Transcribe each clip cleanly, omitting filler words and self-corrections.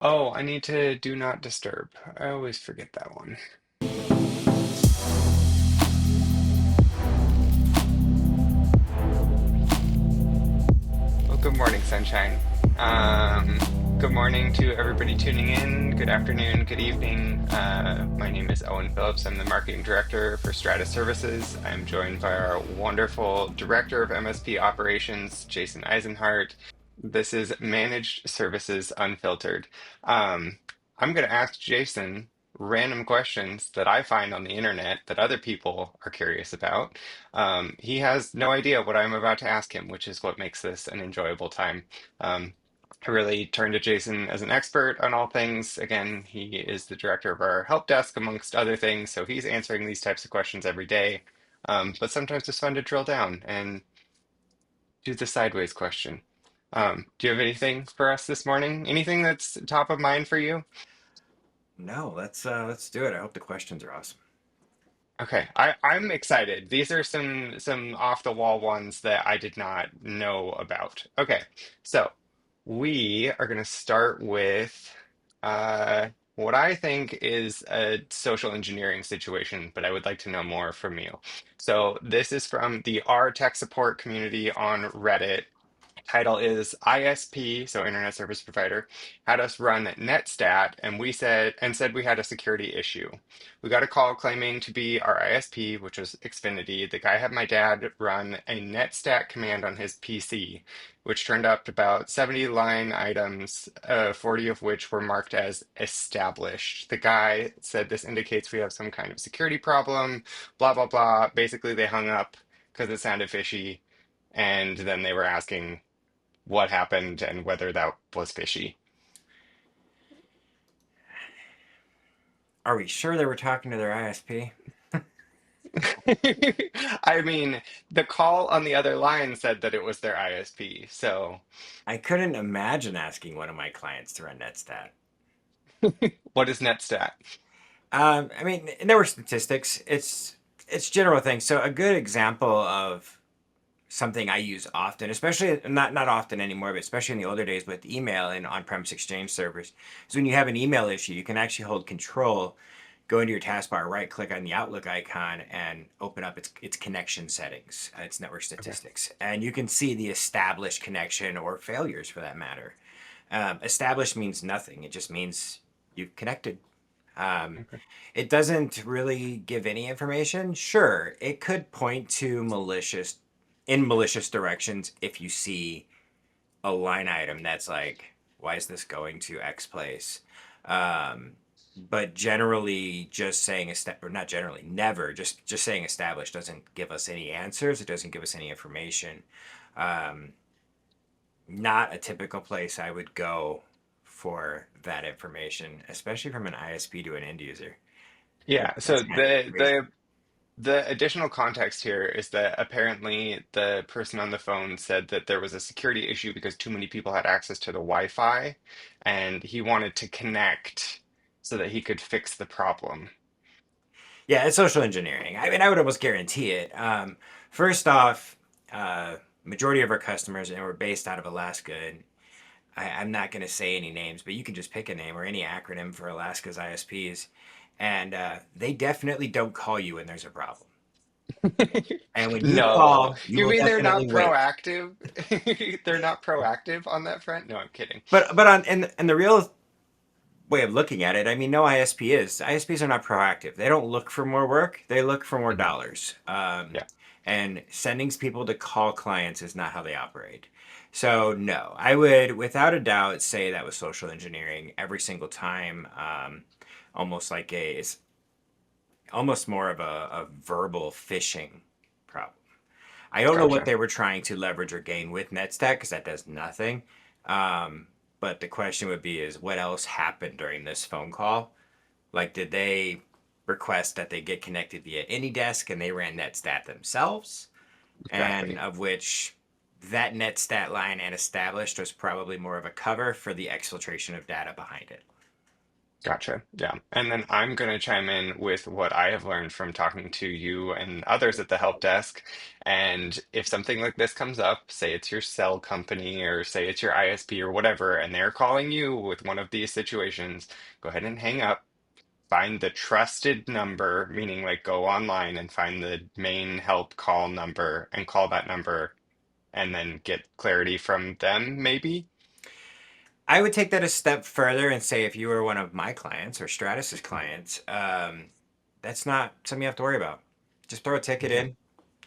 Oh, I need to do not disturb. I always forget that one. Well, good morning, sunshine. Good morning to everybody tuning in. Good afternoon, good evening. My name is Owen Phillips. I'm the marketing director for Strata Services. I'm joined by our wonderful director of MSP Operations, Jason Isenhart. This is Managed Services Unfiltered. Um, I'm going to ask Jason random questions that I find on the internet that other people are curious about. He has no idea what I'm about to ask him, which is what makes this an enjoyable time. Um, I really turn to Jason as an expert on all things. Again, he is the director of our help desk, amongst other things, so he's answering these types of questions every day. But sometimes it's fun to drill down and do the sideways question. Do you have anything for us this morning? Anything that's top of mind for you? No, let's do it. I hope the questions are awesome. Okay, I'm excited. These are some off the wall ones that I did not know about. Okay, so we are going to start with what I think is a social engineering situation, but I would like to know more from you. So this is from the R Tech Support community on Reddit. Title is ISP, so Internet Service Provider, had us run Netstat, and we said we had a security issue. We got a call claiming to be our ISP, which was Xfinity. The guy had my dad run a Netstat command on his PC, which turned up about 70 line items, 40 of which were marked as established. The guy said this indicates we have some kind of security problem, blah, blah, blah. Basically, they hung up because it sounded fishy, and then they were asking what happened and whether that was fishy. Are we sure they were talking to their ISP? I mean, the call on the other line said that it was their ISP. So, I couldn't imagine asking one of my clients to run Netstat. what is Netstat? I mean, there were statistics. It's general things. So a good example of something I use often, especially not often anymore, but especially in the older days with email and on-premise Exchange servers, is when you have an email issue, you can actually hold control, go into your taskbar, right click on the Outlook icon, and open up its connection settings, its network Okay. statistics, and you can see the established connection or failures for that matter. Established means nothing; it just means you've connected. Um, Okay. it doesn't really give any information. Sure, it could point to malicious directions if you see a line item that's like, why is this going to X place? Um, but generally, just saying or not generally, never just saying established doesn't give us any answers. It doesn't give us any information. Um, Not a typical place I would go for that information, especially from an ISP to an end user. Yeah, That's so kind of crazy. the additional context here is that apparently the person on the phone said that there was a security issue because too many people had access to the Wi-Fi, and he wanted to connect so that he could fix the problem. Yeah, it's social engineering. I mean, I would almost guarantee it. First off, majority of our customers, and we're based out of Alaska, and I'm not going to say any names, but you can just pick a name or any acronym for Alaska's ISPs, and they definitely don't call you when there's a problem. And when you No. call, you You will mean they're definitely not wait. proactive? They're not proactive on that front? No, I'm kidding. But on and the real way of looking at it, I mean, no ISP is. ISPs are not proactive. They don't look for more work. They look for more Mhm. dollars. Yeah. And sending people to call clients is not how they operate. So no, I would, without a doubt, say that was social engineering every single time. Almost like it's almost more of a verbal phishing problem. I don't know what Gotcha. they were trying to leverage or gain with NetStack because that does nothing. But the question would be is what else happened during this phone call? Like, did they request that they get connected via AnyDesk and they ran NetStat themselves? And Exactly. of which that NetStat line and established was probably more of a cover for the exfiltration of data behind it. Gotcha. Yeah. And then I'm going to chime in with what I have learned from talking to you and others at the help desk. And if something like this comes up, say it's your cell company or say it's your ISP or whatever, and they're calling you with one of these situations, go ahead and hang up. Find the trusted number, meaning like go online and find the main help call number and call that number and then get clarity from them, maybe. I would take that a step further and say if you were one of my clients or Stratus's clients, that's not something you have to worry about. Just throw a ticket Mhm. in.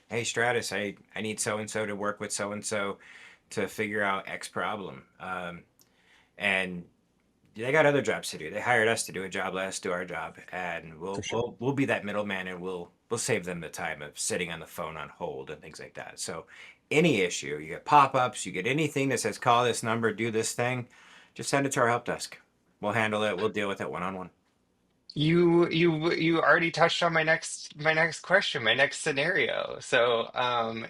Hey, Stratus, I need so and so to work with so and so to figure out X problem. And they got other jobs to do. They hired us to do a job. Let us do our job, and For we'll sure. we'll we'll be that middleman, and we'll save them the time of sitting on the phone on hold and things like that. So, any issue, you get pop-ups, you get anything that says call this number, do this thing, just send it to our help desk. We'll handle it. We'll deal with it one on one. You already touched on my next question, my next scenario. So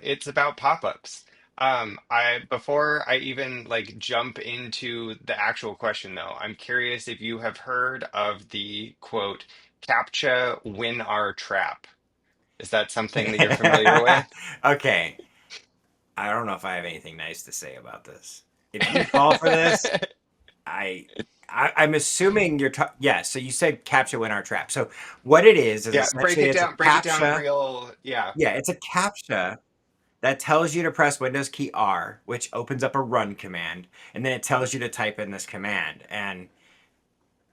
it's about pop-ups. I before I even like jump into the actual question though, I'm curious if you have heard of the quote CAPTCHA Win+R Trap. Is that something that you're familiar with? Okay, I don't know if I have anything nice to say about this. If you fall for this, I, I'm assuming you're yeah. So you said CAPTCHA Win+R Trap. So what it is Yeah, essentially it's a break it down CAPTCHA. real, yeah. Yeah, it's a CAPTCHA that tells you to press Windows key R, which opens up a run command, and then it tells you to type in this command, and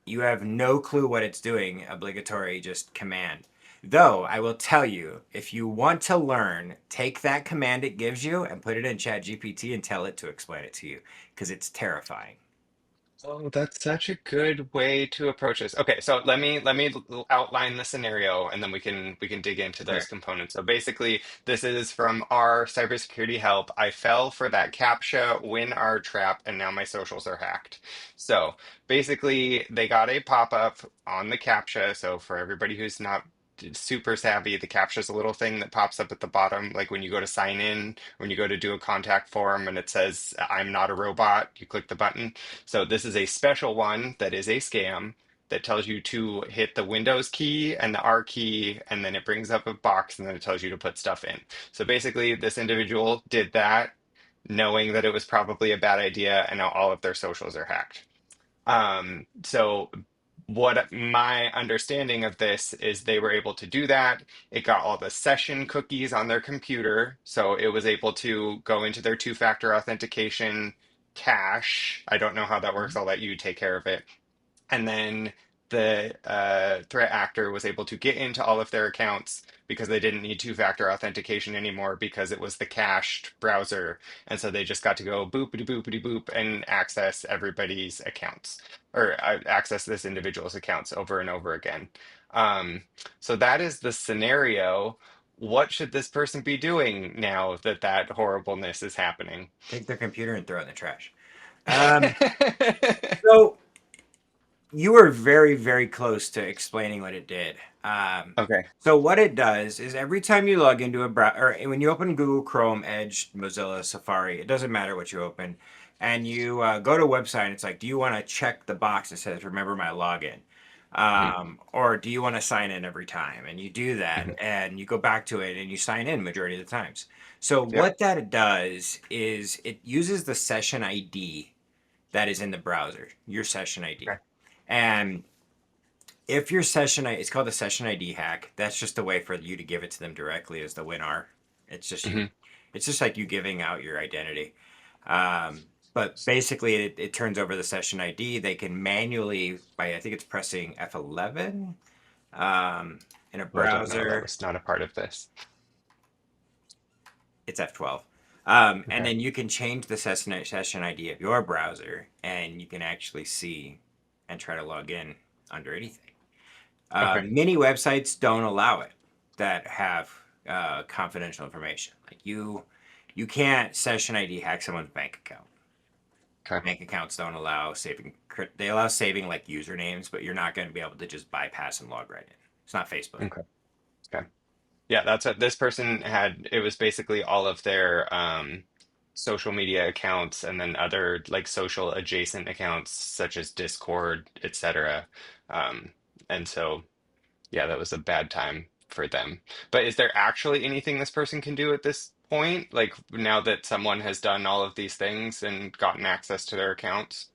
you have no clue what it's doing. Obligatory just command. Though I will tell you, if you want to learn, take that command it gives you and put it in ChatGPT and tell it to explain it to you because it's terrifying. Oh, that's such a good way to approach this. Okay, so let me outline the scenario and then we can dig into Okay. those components. So basically, this is from our cybersecurity help. I fell for that CAPTCHA Win+R trap and now my socials are hacked. So basically, they got a pop-up on the CAPTCHA. So for everybody who's not super savvy, the CAPTCHA is a little thing that pops up at the bottom, like when you go to sign in, when you go to do a contact form and it says, I'm not a robot, you click the button. So this is a special one that is a scam that tells you to hit the Windows key and the R key, and then it brings up a box and then it tells you to put stuff in. So basically, this individual did that knowing that it was probably a bad idea, and now all of their socials are hacked. So what my understanding of this is they were able to do that. It got all the session cookies on their computer, so it was able to go into their two-factor authentication cache. I don't know how that works. I'll let you take care of it. And then the threat actor was able to get into all of their accounts because they didn't need two-factor authentication anymore because it was the cached browser. And so they just got to go boopity boopity boop and access everybody's accounts or access this individual's accounts over and over again. Um, so that is the scenario. What should this person be doing now that that horribleness is happening? Take their computer and throw it in the trash. Um, so you were very, very close to explaining what it did. Um, Okay. so what it does is every time you log into a browser, or when you open Google Chrome, Edge, Mozilla, Safari, it doesn't matter what you open, and you go to a website, and it's like, do you want to check the box that says "Remember my login," Mhm, or do you want to sign in every time? And you do that, mhm. and you go back to it, and you sign in majority of the times. So Yep. what that does is it uses the session ID that is in the browser, your session ID. Okay. And if your session, it's called a session ID hack. That's just a way for you to give it to them directly as the WinR. It's just you. Mhm. It's just like you giving out your identity. But basically, it turns over the session ID. They can manually, by I think it's pressing F11 um, in a Oh, I don't know. That browser. was not a part of this. It's F12. And Okay. then you can change the session ID of your browser, and you can actually see and try to log in under anything. Okay. Many websites don't allow it that have confidential information. Like you can't session ID hack someone's bank account. Okay. Bank accounts don't allow saving. They allow saving like usernames, but you're not going to be able to just bypass and log right in. It's not Facebook. Okay. Okay. Yeah, that's what this person had. It was basically all of their social media accounts and then other like social adjacent accounts such as Discord, etc. Um, and so, yeah, that was a bad time for them. But is there actually anything this person can do at this point? Like now that someone has done all of these things and gotten access to their accounts?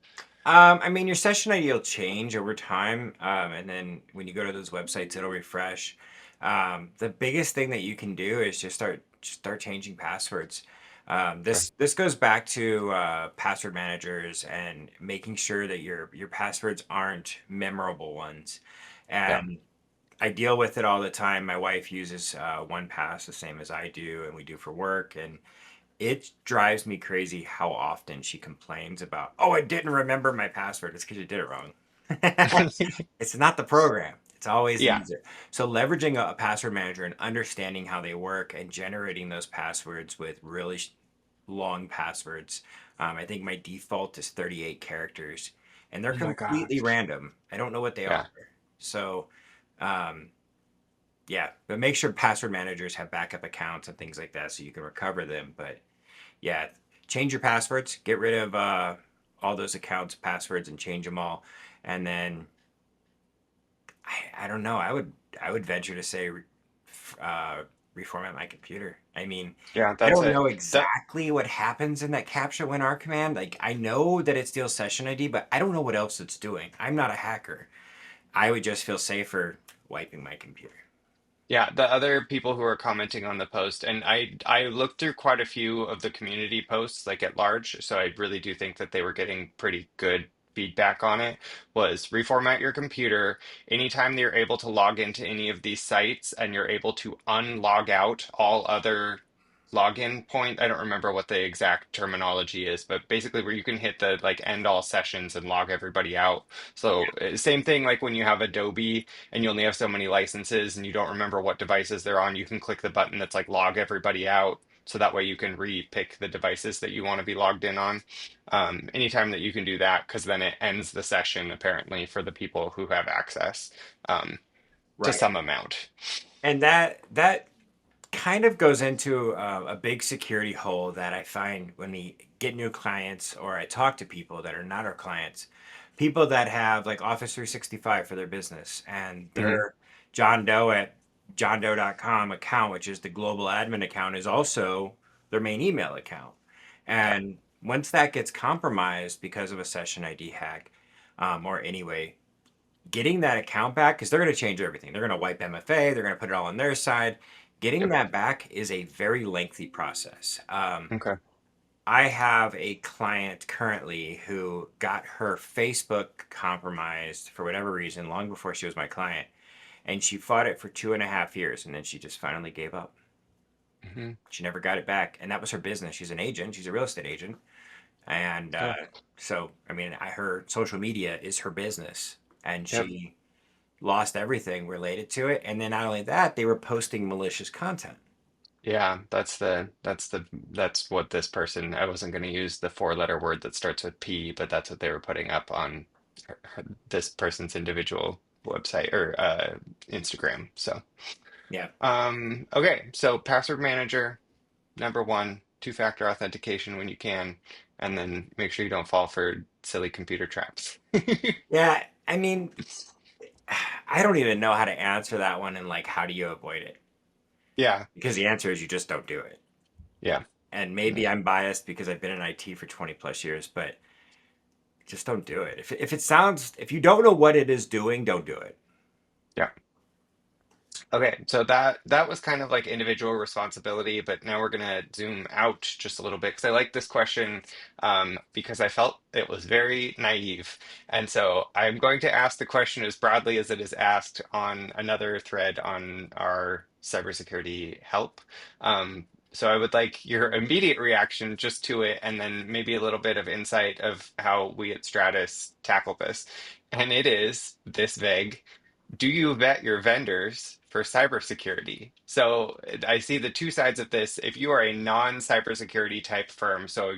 I mean, your session ID will change over time, and then when you go to those websites, it'll refresh. The biggest thing that you can do is just start changing passwords. Okay. This goes back to password managers and making sure that your passwords aren't memorable ones. Yeah. And I deal with it all the time. My wife uses 1Pass the same as I do, and we do for work. And it drives me crazy how often she complains about, oh, I didn't remember my password. It's because you did it wrong. It's not the program. It's always the Yeah. user. So leveraging a password manager and understanding how they work and generating those passwords with really long passwords. I think my default is 38 characters, and they're Oh my completely gosh. random. I don't know what they are. Yeah. So, um, yeah, but make sure password managers have backup accounts and things like that so you can recover them. But yeah, change your passwords, get rid of all those accounts, passwords, and change them all. And then I don't know. I would venture to say uh, reformat my computer. I mean, Yeah, I that's don't it. know That exactly what happens in that CAPTCHA Win+R command. Like I know that it steals session ID, but I don't know what else it's doing. I'm not a hacker. I would just feel safer wiping my computer. Yeah, the other people who are commenting on the post, and I looked through quite a few of the community posts like at large, so I really do think that they were getting pretty good feedback on it, was reformat your computer anytime you're able to log into any of these sites and you're able to unlog out all other login point. I don't remember what the exact terminology is, but basically where you can hit the like end all sessions and log everybody out. So same thing like when you have Adobe and you only have so many licenses and you don't remember what devices they're on, you can click the button that's like log everybody out. So that way you can re-pick the devices that you want to be logged in on. Anytime that you can do that, because then it ends the session apparently for the people who have access um, to Right. some amount. And that kind of goes into a big security hole that I find when we get new clients or I talk to people that are not our clients, people that have like Office 365 for their business and Hmm. their John Doe at johndoe.com account, which is the global admin account, is also their main email account. Yeah. And once that gets compromised because of a session ID hack, or anyway, getting that account back because they're going to change everything. They're going to wipe MFA. They're going to put it all on their side. Getting Yep. that back is a very lengthy process. Okay. I have a client currently who got her Facebook compromised for whatever reason long before she was my client, and she fought it for 2.5 years, and then she just finally gave up. Hmm. She never got it back, and that was her business. She's an agent. She's a real estate agent, and Yeah. so I mean, her social media is her business, and Yep. she lost everything related to it. And then not only that, they were posting malicious content. Yeah, that's what this person, I wasn't going to use the four-letter word that starts with P, but that's what they were putting up on this person's individual website or Instagram. So, Yeah. okay, so password manager, number one, two-factor authentication when you can, and then make sure you don't fall for silly computer traps. Yeah. I mean, I don't even know how to answer that one and like, how do you avoid it? Yeah, Because the answer is you just don't do it. yeah, And maybe I'm biased because I've been in IT for 20 plus years, but just don't do it. If it sounds, if you don't know what it is doing, don't do it. yeah. Okay, so that was kind of like individual responsibility, but now we're gonna zoom out just a little bit because I like this question because I felt it was very naive. And so I'm going to ask the question as broadly as it is asked on another thread on our cybersecurity help. So I would like your immediate reaction just to it, and then maybe a little bit of insight of how we at Stratus tackle this. And it is this vague: do you vet your vendors for cybersecurity? So I see the two sides of this. If you are a non-cybersecurity type firm, so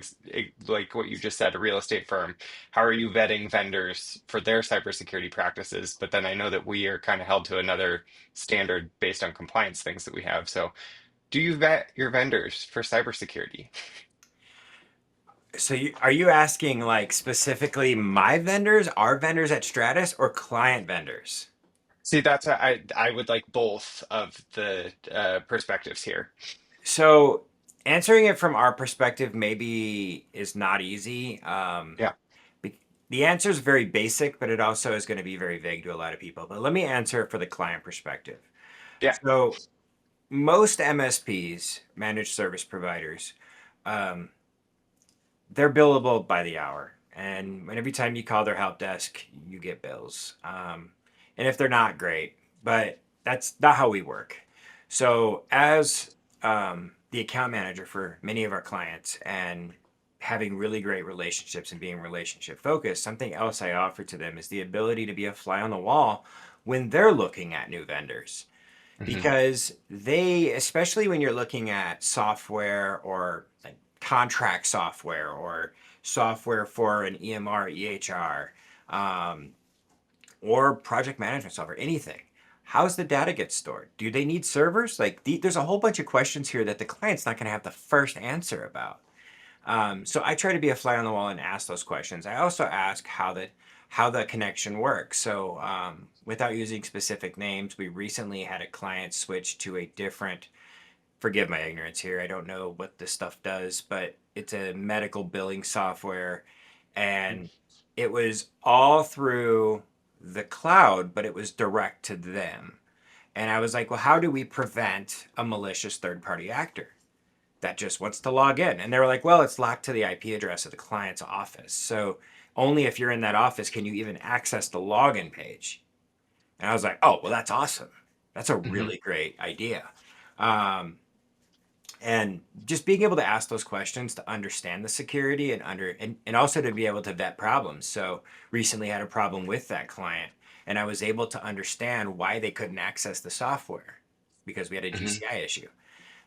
like what you just said, a real estate firm, how are you vetting vendors for their cybersecurity practices? But then I know that we are kind of held to another standard based on compliance things that we have. So do you vet your vendors for cybersecurity? So are you asking like specifically my vendors, our vendors at Stratus, or client vendors? See, that's I would like both of the perspectives here. So answering it from our perspective maybe is not easy. Yeah, The answer is very basic, but it also is going to be very vague to a lot of people. But let me answer it for the client perspective. yeah. So most MSPs, managed service providers, um, they're billable by the hour. And every time you call their help desk, you get bills. And if they're not, great. But that's not how we work. So, as the account manager for many of our clients and having really great relationships and being relationship focused, something else I offer to them is the ability to be a fly on the wall when they're looking at new vendors, Hmm. because they, especially when you're looking at software or like contract software or software for an EMR, EHR, um, or project management software, anything. How's the data get stored? Do they need servers? There's a whole bunch of questions here that the client's not going to have the first answer about. So I try to be a fly on the wall and ask those questions. I also ask how the connection works. So without using specific names, we recently had a client switch to a different. Forgive my ignorance here. I don't know what this stuff does, but it's a medical billing software, and it was all through the cloud, but it was direct to them. And I was like, well, how do we prevent a malicious third party actor that just wants to log in? And they were like, well, it's locked to the IP address of the client's office. So only if you're in that office can you even access the login page. And I was like, oh, well, that's awesome. That's a Hmm. really great idea. Um, and just being able to ask those questions to understand the security and also to be able to vet problems. So recently had a problem with that client, and I was able to understand why they couldn't access the software because we had a Hmm. GCI issue.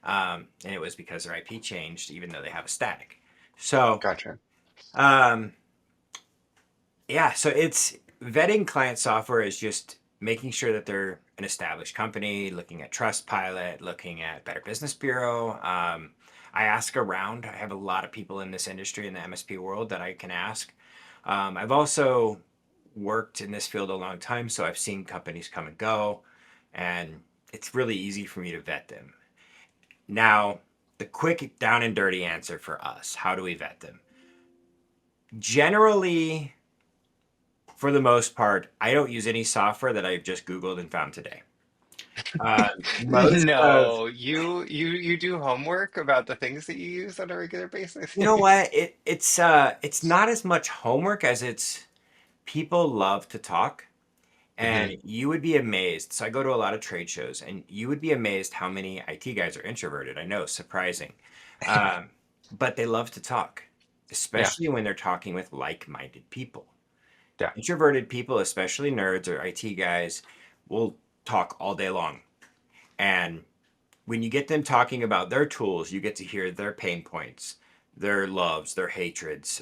And it was because their IP changed, even though they have a static. So, Gotcha. um, yeah, so it's vetting client software is just making sure that they're an established company, looking at Trustpilot, looking at Better Business Bureau. I ask around. I have a lot of people in this industry in the MSP world that I can ask. I've also worked in this field a long time, so I've seen companies come and go, and it's really easy for me to vet them. Now, the quick down and dirty answer for us, how do we vet them? Generally, for the most part, I don't use any software that I've just Googled and found today. Uh, most of, No, you do homework about the things that you use on a regular basis. you know what? It's not as much homework as it's people love to talk, and Hmm. you would be amazed. So I go to a lot of trade shows, and you would be amazed how many IT guys are introverted. I know, surprising, um, but they love to talk, Yeah, especially when they're talking with like-minded people. yeah. Introverted people, especially nerds or IT guys, will talk all day long. And when you get them talking about their tools, you get to hear their pain points, their loves, their hatreds.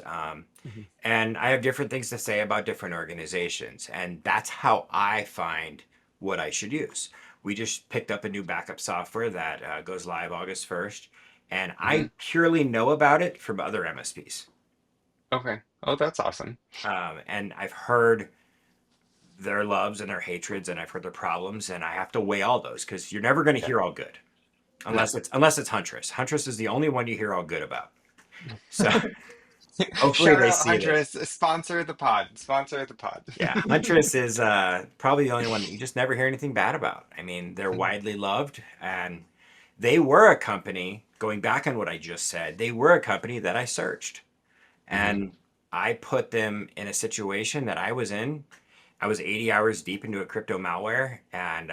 Hmm. And I have different things to say about different organizations. And that's how I find what I should use. We just picked up a new backup software that goes live August 1st. And Hmm. I purely know about it from other MSPs. Okay. Oh, that's awesome. And I've heard their loves and their hatreds, and I've heard their problems, and I have to weigh all those because you're never going to Yeah. hear all good No. unless it's Huntress. Huntress is the only one you hear all good about. So hopefully Shout they out see this. Huntress, sponsor the pod. Sponsor the pod. Yeah, Huntress is probably the only one that you just never hear anything bad about. I mean, they're Mhm. widely loved, and they were a company. Going back on what I just said, they were a company that I searched, Mhm. and I put them in a situation that I was in. I was 80 hours deep into a crypto malware, and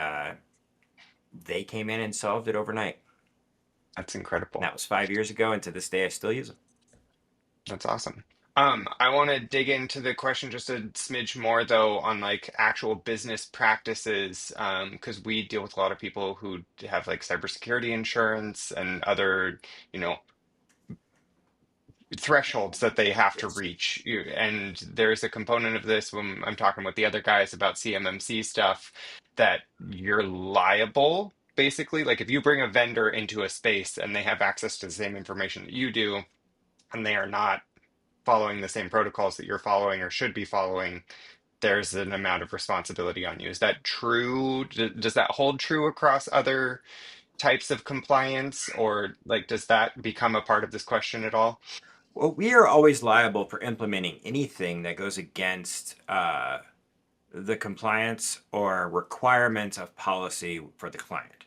they came in and solved it overnight. That's And incredible. that was 5 years ago, and to this day, I still use them. That's awesome. I want to dig into the question just a smidge more though on like actual business practices, because we deal with a lot of people who have like cybersecurity insurance and other, you know, thresholds that they have to Yes. reach. And there's a component of this when I'm talking with the other guys about CMMC stuff that you're liable, basically. Like if you bring a vendor into a space and they have access to the same information that you do, and they are not. following the same protocols that you're following or should be following, there's an amount of responsibility on you. Is that true? Does that hold true across other types of compliance, or like does that become a part of this question at all? Well, we are always liable for implementing anything that goes against the compliance or requirements of policy for the client.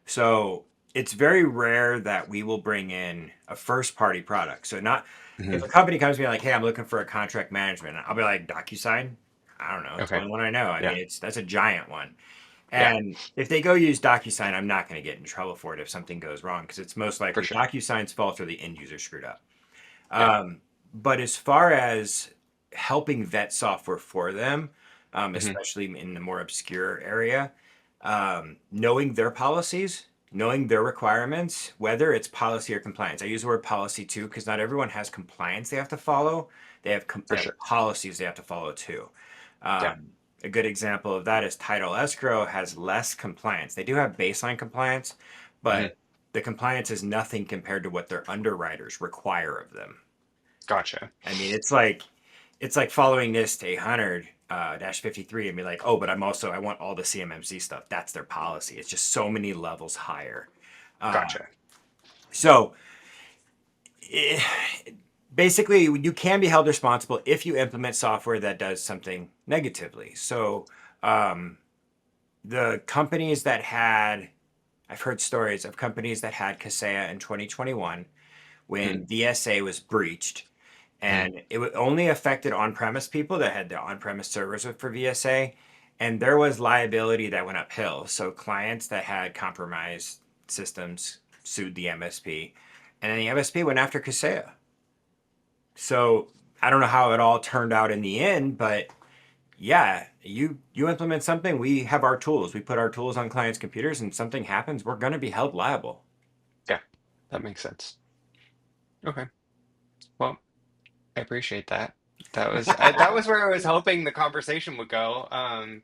So it's very rare that we will bring in a first party product. So not if Hmm. a company comes to me like, hey, I'm looking for a contract management, I'll be like, DocuSign? I don't know. It's the Okay. only one I know. I Yeah. mean, that's a giant one. Yeah. And if they go use DocuSign, I'm not going to get in trouble for it if something goes wrong because it's most For likely sure. DocuSign's fault or the end user screwed up. Yeah. But as far as helping vet software for them, Hmm. especially in the more obscure area, knowing their policies, knowing their requirements, whether it's policy or compliance. I use the word policy too because not everyone has compliance they have to follow. They For have sure. policies they have to follow too. Yeah. A good example of that is title escrow has less compliance. They do have baseline compliance, Hmm. but the compliance is nothing compared to what their underwriters require of them. Gotcha. I mean, it's like following NIST 800 -53 and be like, oh, but I want all the CMMC stuff. That's their policy. It's just so many levels higher. Uh, Gotcha. so eh, basically, you can be held responsible if you implement software that does something negatively. So um, the companies that had, I've heard stories of companies that had Kaseya in 2021 when VSA was breached, Mm-hmm. and it only affected on-premise people that had their on-premise servers for VSA, and there was liability that went uphill. So clients that had compromised systems sued the MSP, and then the MSP went after Kaseya. So I don't know how it all turned out in the end, but yeah, you implement something, we have our tools. We put our tools on clients' computers, and something happens, we're going to be held liable. Yeah, that makes sense. Okay. Well, I appreciate that. That was where I was hoping the conversation would go.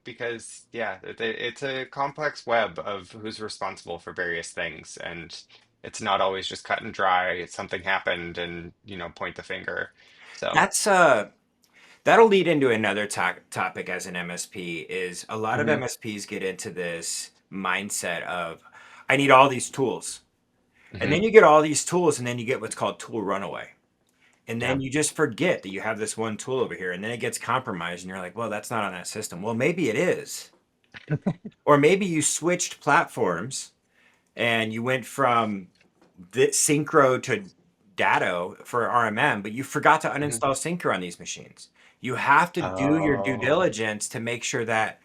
Because yeah, it's a complex web of who's responsible for various things, and it's not always just cut and dry. Something happened, and point the finger. So, That's That'll lead into another topic as an MSP is a lot of hmm. MSPs get into this mindset of I need all these tools. And Hmm. then you get all these tools and then you get what's called tool runaway. And Yeah. then you just forget that you have this one tool over here and then it gets compromised and you're like, "Well, that's not on that system." Well, maybe it is. Or maybe you switched platforms and you went from Synchro to Datto for RMM, but you forgot to Hmm. uninstall Synchro on these machines. You have to do your due Oh. diligence to make sure that,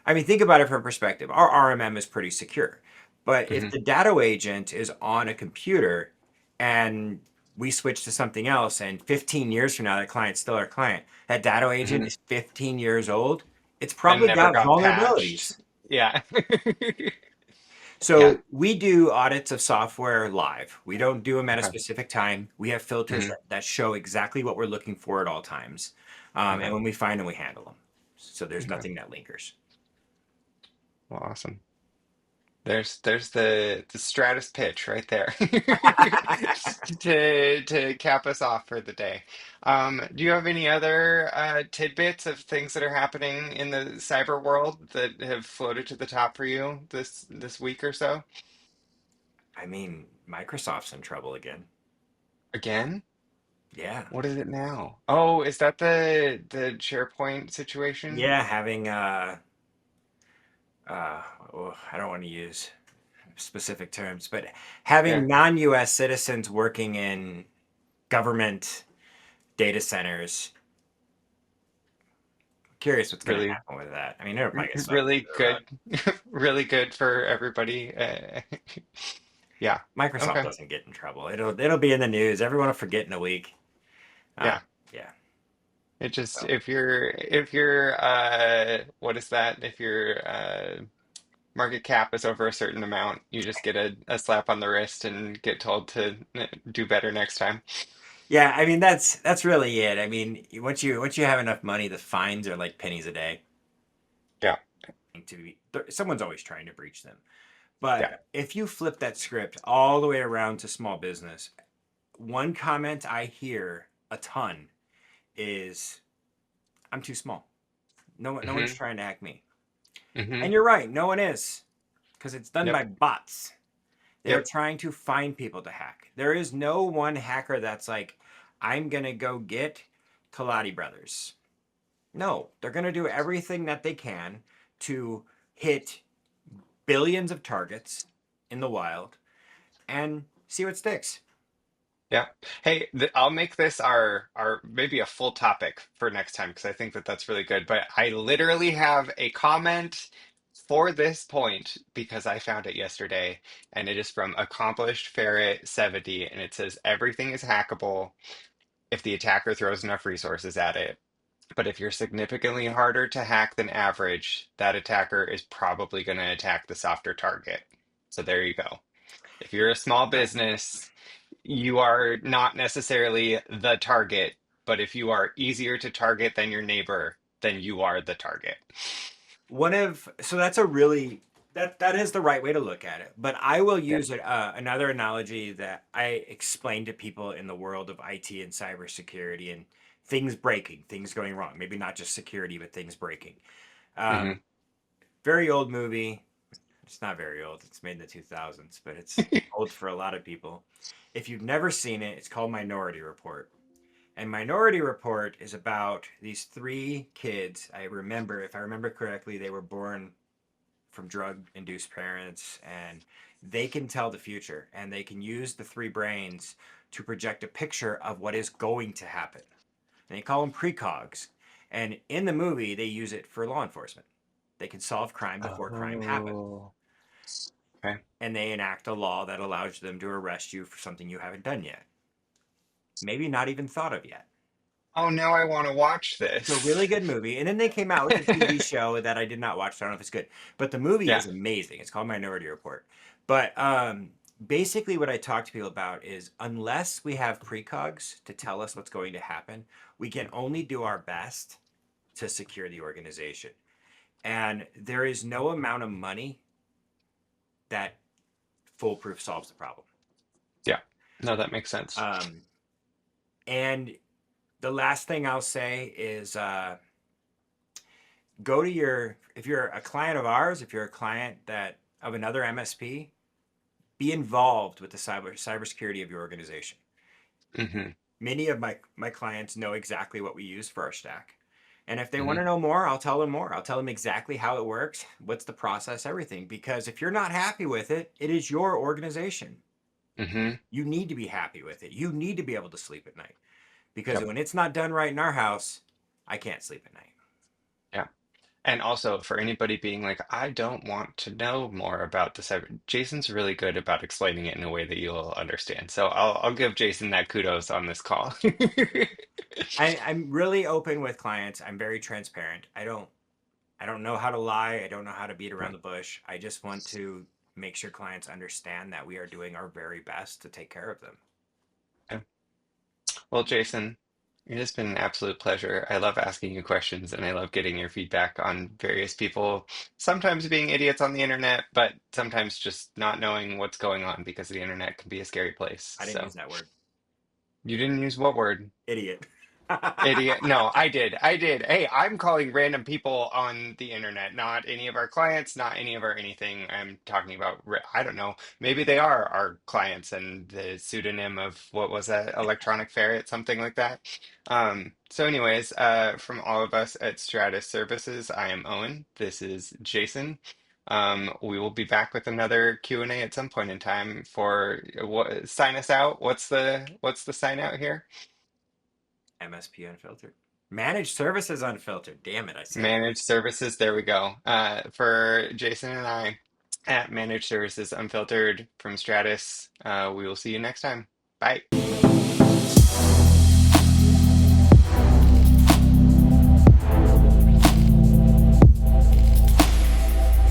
I mean, think about it from a perspective. Our RMM is pretty secure. But if Hmm. the Datto agent is on a computer and we switch to something else, and 15 years from now, that client's still our client, that Datto agent Hmm. is 15 years old, it's And probably never got got patched. vulnerabilities. Yeah. Yeah. So we do audits of software live. We don't do them at a Okay. specific time. We have filters Hmm. that show exactly what we're looking for at all times. And Okay. when we find them, we handle them. So there's Okay. nothing that lingers. Well, awesome. There's the Stratus pitch right there to cap us off for the day. Do you have any other tidbits of things that are happening in the cyber world that have floated to the top for you this week or so? I mean, Microsoft's in trouble again. Again? Yeah. What is it now? Oh, is that the SharePoint situation? Yeah, having, oh, I don't want to use specific terms, but Yeah, having non US citizens working in government data centers. Curious what's going to really, happen with that. I mean, it'll probably get swept really under the rug. good, really good for everybody. Yeah. Microsoft Okay. doesn't get in trouble. It'll be in the news. Everyone will forget in a week. Uh, Yeah. yeah. It just So if you're what is that? If your market cap is over a certain amount, you just get a slap on the wrist and get told to do better next time. yeah, I mean that's really it. I mean, once you have enough money, the fines are like pennies a day. Yeah. Someone's always trying to breach them. Yeah. But if you flip that script all the way around to small business, one comment I hear a ton is I'm too small. No one's Hmm. trying to hack me. Hmm. And you're right, no one is, because it's done by Yep. bots. They're Yep. trying to find people to hack. There is no one hacker that's like, I'm gonna go get Kaladi Brothers. No, they're gonna do everything that they can to hit billions of targets in the wild and see what sticks. Yeah. Hey, I'll make this our maybe a full topic for next time because I think that that's really good. But I literally have a comment for this point because I found it yesterday, and it is from Accomplished Ferret 70, and it says everything is hackable if the attacker throws enough resources at it. But if you're significantly harder to hack than average, that attacker is probably going to attack the softer target. So there you go. If you're a small business, you are not necessarily the target, but if you are easier to target than your neighbor, then you are the target. One of so that's a really that is the right way to look at it. But I will Yep. use another analogy that I explain to people in the world of IT and cybersecurity and things breaking, things going wrong. Maybe not just security, but things breaking. Hmm. Um, Very old movie. It's not very old. It's made in the 2000s, but it's old for a lot of people. If you've never seen it, it's called Minority Report. And Minority Report is about these three kids. If I remember correctly, they were born from drug induced parents and they can tell the future and they can use the three brains to project a picture of what is going to happen. And they call them precogs. And in the movie, they use it for law enforcement. They can solve crime before crime happens. Oh, okay. And they enact a law that allows them to arrest you for something you haven't done yet. Maybe not even thought of yet. Oh, now I want to watch It's a this. really good movie. And then they came out with a TV show that I did not watch. So I don't know if it's good. But the movie Yeah. is amazing. It's called Minority Report. But basically, what I talk to people about is unless we have precogs to tell us what's going to happen, we can only do our best to secure the organization. And there is no amount of money that foolproof solves the problem. Yeah. No, that makes sense. Um, and the last thing I'll say is go to if you're a client of ours, if you're a client that of another MSP, be involved with the cybersecurity of your organization. Hmm. Many of my clients know exactly what we use for our stack. And if they want Hmm. to know more, I'll tell them more. I'll tell them exactly how it works, what's the process, everything. Because if you're not happy with it, it is your organization. Hmm. You need to be happy with it. You need to be able to sleep at night. Because Yep. when it's not done right in our house, I can't sleep at night. Yeah. And also for anybody being like, I don't want to know more about the cyber, Jason's really good about explaining it in a way that you'll understand. So I'll give Jason that kudos on this call. I'm really open with clients. I'm very transparent. I don't know how to lie. I don't know how to beat around the bush. I just want to make sure clients understand that we are doing our very best to take care of them. Yeah. Well, Jason, it has been an absolute pleasure. I love asking you questions and I love getting your feedback on various people, sometimes being idiots on the internet, but sometimes just not knowing what's going on because the internet can be a scary place. I didn't So use that word. you didn't use what word? Idiot. Idiot. No, I did. I did. Hey, I'm calling random people on the internet, not any of our clients, not any of our anything. I'm talking about, I don't know, maybe they are our clients and the pseudonym of what was that, Electronic Ferret, something like that. So anyways, from all of us at Stratus Services, I am Owen. This is Jason. We will be back with another Q&A at some point in time for what, sign us out. What's the sign out here? MSP Unfiltered. Managed Services Unfiltered. Damn it, I said it. Managed services, there we go. For Jason and I at Managed Services Unfiltered from Stratus, we will see you next time. Bye.